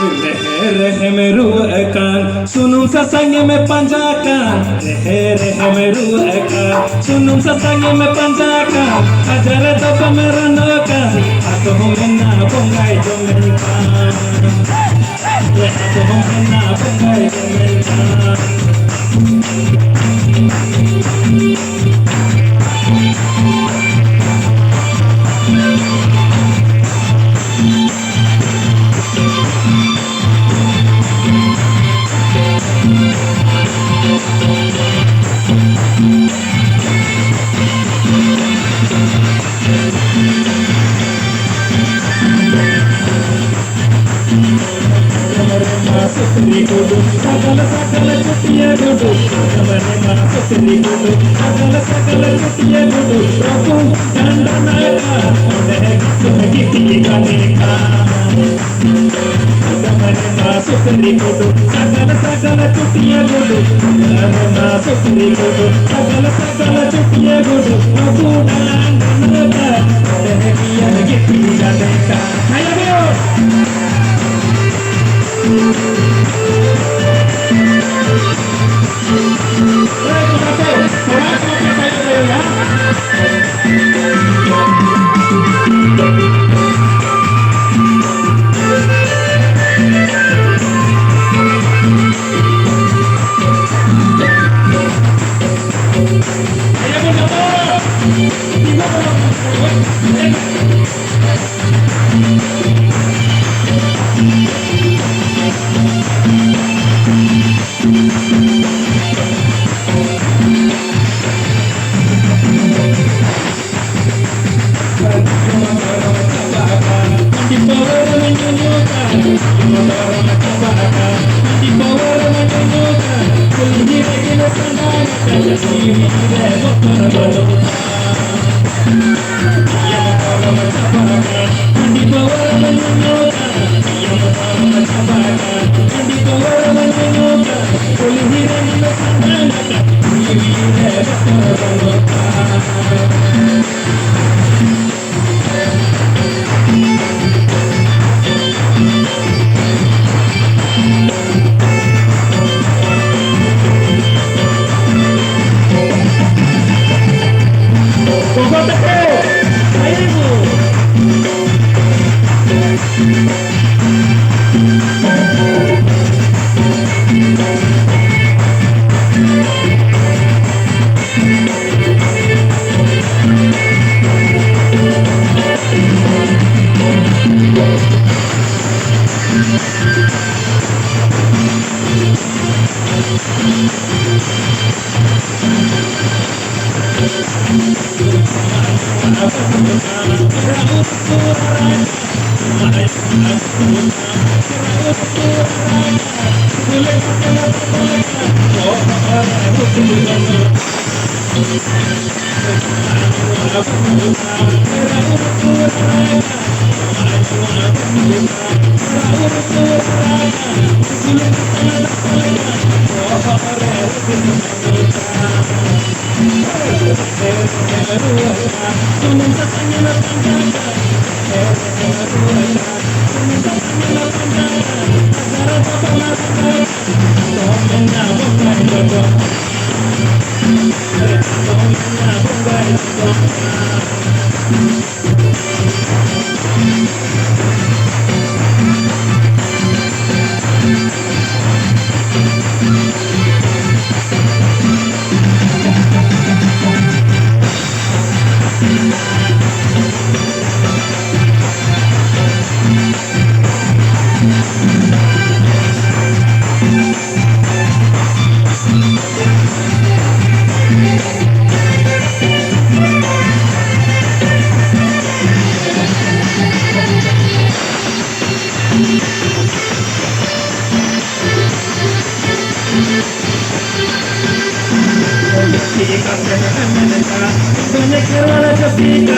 रहे में रूह कान सुनुम सा संग में पंजा कान रहे में रूह कान सुनुम सा संग में पंजा कान अजर दब में रनो कान आतो में ना बंगाई जो मेरी कान आतो में ना बंगाई जो मेरी कान सकल सकल चुटिया गुडू हमने मां सुतरी गुडू सकल सकल चुटिया गुडू प्रभु दंडनाया ओने सुखी गाने का हमने मां सुतरी गुडू सकल सकल चुटिया गुडू हमने मां सुतरी गुडू सकल सकल चुटिया गुडू प्रभु दंडनाया ओने सुखी गाने का आया Donde quiero la chapita,